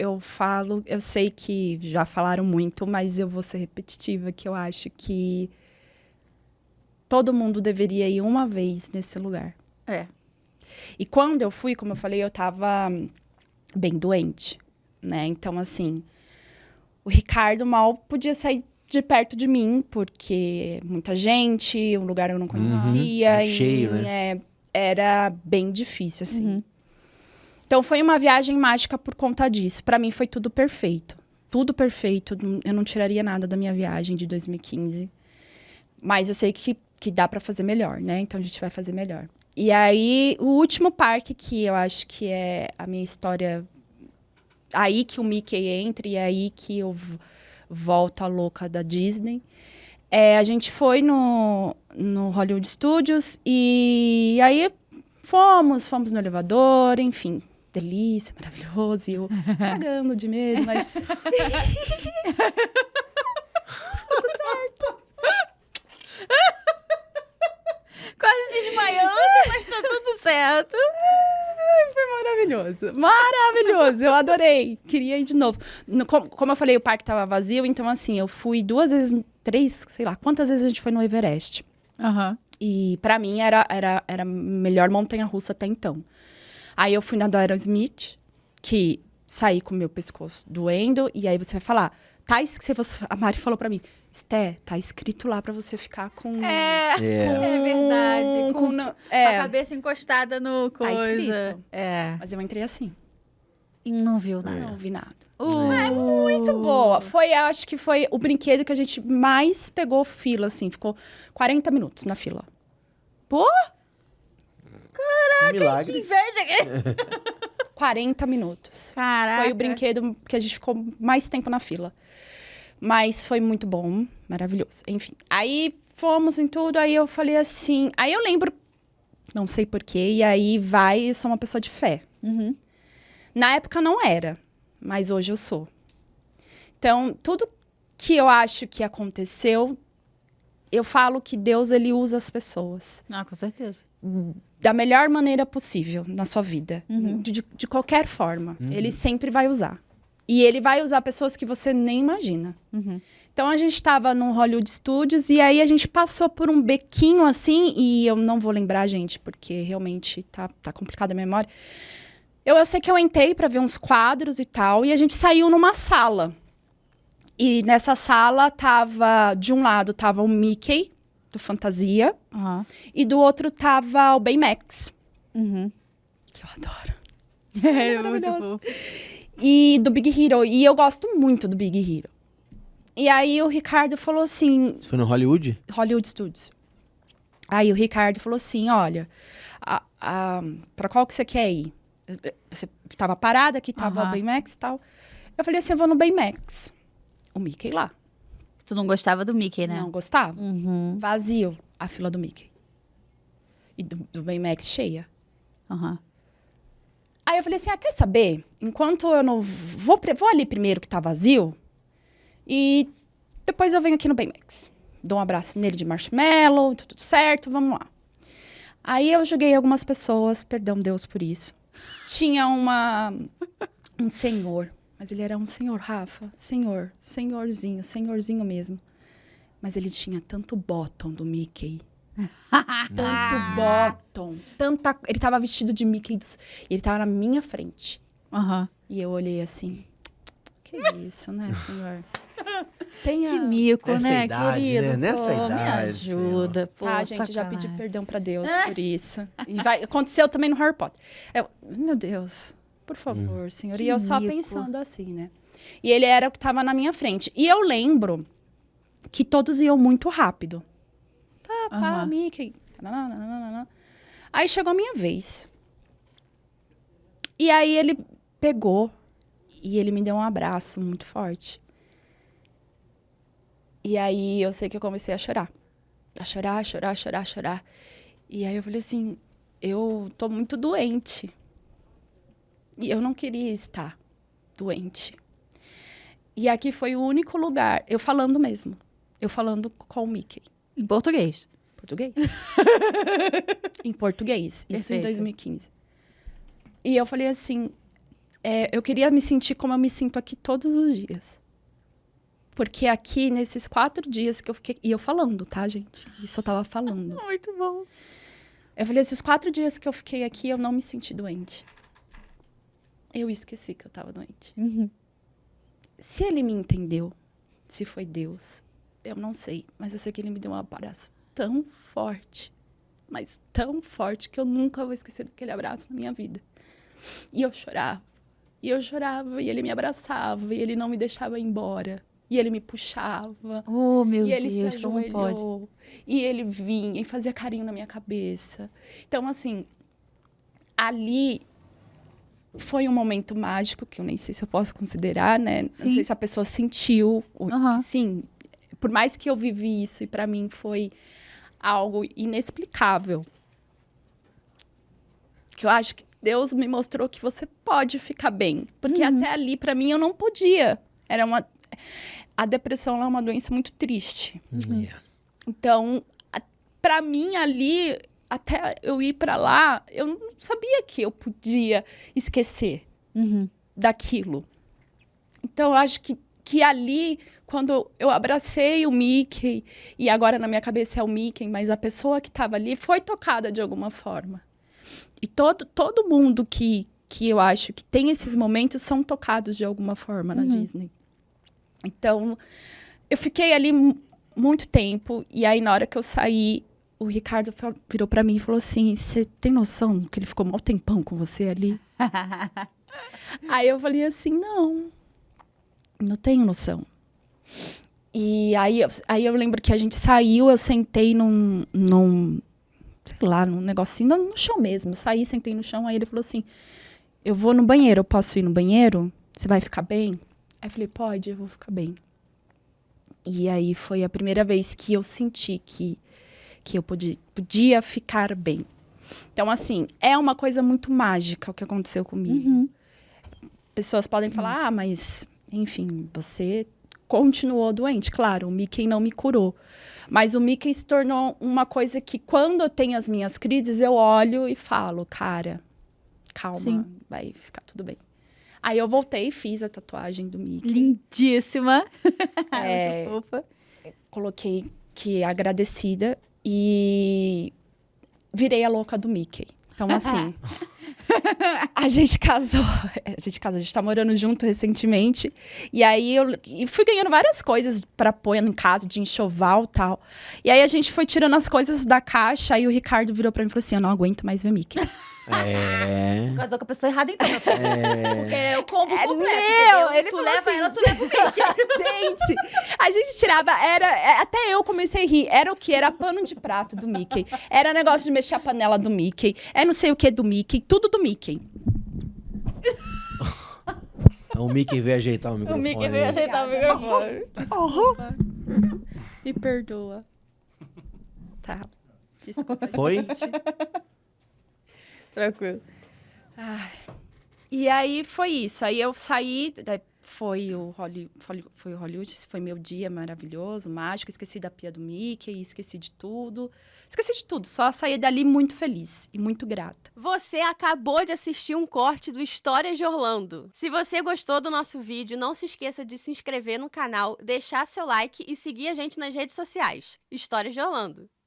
eu falo, eu sei que já falaram muito, mas eu vou ser repetitiva, que eu acho que todo mundo deveria ir uma vez nesse lugar. É. E quando eu fui, como eu falei, eu tava bem doente, né? Então, assim, o Ricardo mal podia sair de perto de mim, porque muita gente, um lugar eu não conhecia. Cheio, né? Era bem difícil, assim. Então, foi uma viagem mágica por conta disso. Pra mim, foi tudo perfeito. Tudo perfeito. Eu não tiraria nada da minha viagem de 2015. Mas eu sei que dá pra fazer melhor, né? Então, a gente vai fazer melhor. E aí, o último parque, que eu acho que é a minha história... Aí que o Mickey entra e aí que eu volto a louca da Disney. A gente foi no Hollywood Studios e aí fomos no elevador, enfim... Delícia, maravilhoso. E eu cagando de medo, mas... Tudo certo. Quase desmaiando, mas tá tudo certo. Foi maravilhoso. Maravilhoso. Eu adorei. Queria ir de novo. Como eu falei, o parque tava vazio. Então, assim, eu fui 2 vezes, 3, sei lá. Quantas vezes a gente foi no Everest. E pra mim era a melhor montanha-russa até então. Aí eu fui na do Aerosmith, que saí com o meu pescoço doendo, e aí você vai falar, a Mari falou pra mim, Esté, tá escrito lá pra você ficar com... É verdade. Com a cabeça encostada no coisa. Tá escrito. É. Mas eu entrei assim. E não viu nada. Não vi nada. É muito boa. Acho que foi o brinquedo que a gente mais pegou fila, assim. Ficou 40 minutos na fila. Pô! Caraca, Milagre. que inveja! 40 minutos. Caraca. Foi o brinquedo que a gente ficou mais tempo na fila. Mas foi muito bom, maravilhoso. Enfim, aí fomos em tudo, aí eu falei assim... Aí eu lembro, não sei porquê, e aí eu sou uma pessoa de fé. Na época não era, mas hoje eu sou. Então, tudo que eu acho que aconteceu, eu falo que Deus, ele usa as pessoas. Ah, com certeza. Da melhor maneira possível na sua vida. De qualquer forma. Ele sempre vai usar. E ele vai usar pessoas que você nem imagina. Então, a gente estava no Hollywood Studios e aí a gente passou por um bequinho assim, e eu não vou lembrar, gente, porque realmente tá complicada a memória. Eu sei que eu entrei para ver uns quadros e tal, e a gente saiu numa sala. E nessa sala de um lado tava o Mickey, do Fantasia, e do outro tava o Baymax, que eu adoro. É muito bom. E do Big Hero, e eu gosto muito do Big Hero. E aí o Ricardo falou assim... Você foi no Hollywood? Hollywood Studios. Aí o Ricardo falou assim, olha, pra qual que você quer ir? Você tava parada, aqui tava o Baymax e tal. Eu falei assim, eu vou no Baymax. O Mickey lá. Tu não gostava do Mickey, né? Não gostava. Vazio a fila do Mickey. E do Baymax cheia. Aí eu falei assim, quer saber? Enquanto eu não... Vou ali primeiro que tá vazio. E depois eu venho aqui no Baymax. Dou um abraço nele de marshmallow, tudo certo, vamos lá. Aí eu joguei algumas pessoas, perdão Deus por isso. Tinha um senhor, mas ele era um senhor, Rafa. Senhorzinho mesmo. Mas ele tinha tanto bottom do Mickey. Tanto bottom. Ele tava vestido de Mickey. Ele tava na minha frente. E eu olhei assim. Que isso, né, senhor? Que mico, Nessa né, idade, querido? né? Nessa Pô, idade, me ajuda. Pô, Tá, gente, já sacanagem. pedi perdão pra Deus por isso. E aconteceu também no Harry Potter. Meu Deus, por favor, senhor. Que E eu só mico. pensando assim, né? E ele era o que tava na minha frente. E eu lembro que todos iam muito rápido. Tá, Mickey. Nananana. Aí chegou a minha vez. E aí ele pegou e ele me deu um abraço muito forte. E aí eu sei que eu comecei a chorar. A chorar. E aí eu falei assim, eu tô muito doente. E eu não queria estar doente. E aqui foi o único lugar, eu falando mesmo. Eu falando com o Mickey. Em português. Português. Em português. Isso em Perfeito. 2015. E eu falei assim, eu queria me sentir como eu me sinto aqui todos os dias. Porque aqui, nesses 4 dias que eu fiquei... E eu falando, tá, gente? Isso eu tava falando. Muito bom. Eu falei, esses 4 dias que eu fiquei aqui, eu não me senti doente. Eu esqueci que eu tava doente. Se ele me entendeu, se foi Deus, eu não sei. Mas eu sei que ele me deu um abraço tão forte, mas tão forte, que eu nunca vou esquecer daquele abraço na minha vida. E eu chorava. E eu chorava, e ele me abraçava, e ele não me deixava ir embora. E ele me puxava. Oh, meu Deus, e ele se como pode? ajoelhou. E ele vinha e fazia carinho na minha cabeça. Então, assim, ali foi um momento mágico, que eu nem sei se eu posso considerar, né? Sim. Não sei se a pessoa sentiu. Sim, por mais que eu vivi isso, e para mim foi algo inexplicável. Que eu acho que Deus me mostrou que você pode ficar bem. Porque até ali, para mim, eu não podia. A depressão é uma doença muito triste. Então, para mim, ali, até eu ir para lá, eu não sabia que eu podia esquecer daquilo. Então, eu acho que ali, quando eu abracei o Mickey, e agora na minha cabeça é o Mickey, mas a pessoa que estava ali foi tocada de alguma forma. E todo mundo que eu acho que tem esses momentos são tocados de alguma forma na Disney. Então, eu fiquei ali muito tempo, e aí na hora que eu saí, o Ricardo virou pra mim e falou assim, você tem noção que ele ficou mó tempão com você ali? Aí eu falei assim, não tenho noção. E aí eu lembro que a gente saiu, eu sentei num sei lá, num negocinho, no chão mesmo. Eu saí, sentei no chão, aí ele falou assim, eu vou no banheiro, eu posso ir no banheiro? Você vai ficar bem? Aí eu falei, pode, eu vou ficar bem. E aí foi a primeira vez que eu senti que eu podia ficar bem. Então, assim, é uma coisa muito mágica o que aconteceu comigo. Pessoas podem falar, mas, enfim, você continuou doente. Claro, o Mickey não me curou. Mas o Mickey se tornou uma coisa que, quando eu tenho as minhas crises, eu olho e falo, cara, calma, vai ficar tudo bem. Aí eu voltei e fiz a tatuagem do Mickey. Lindíssima. Muito fofa. Coloquei que agradecida e virei a louca do Mickey. Então, assim, a gente casou, a gente tá morando junto recentemente, e aí eu fui ganhando várias coisas pra pôr em casa, de enxoval e tal. E aí a gente foi tirando as coisas da caixa, aí o Ricardo virou pra mim e falou assim, eu não aguento mais ver Mickey. Casou com a pessoa errada, então, meu filho. Porque é o combo completo, meu, ele tu falou leva assim, ela, tu leva o Mickey. Gente, a gente tirava, até eu comecei a rir, era o que? Era pano de prato do Mickey, era negócio de mexer a panela do Mickey, não sei o que do Mickey, tudo do Mickey. O Mickey veio ajeitar o microfone. O Mickey veio ajeitar o microfone. Desculpa. Me perdoa. Tá, desculpa. Foi? Tranquilo. E aí foi isso. Aí eu saí, foi o Hollywood, esse foi meu dia maravilhoso, mágico. Esqueci da pia do Mickey, esqueci de tudo. Esqueci de tudo, só saí dali muito feliz e muito grata. Você acabou de assistir um corte do Histórias de Orlando. Se você gostou do nosso vídeo, não se esqueça de se inscrever no canal, deixar seu like e seguir a gente nas redes sociais. Histórias de Orlando.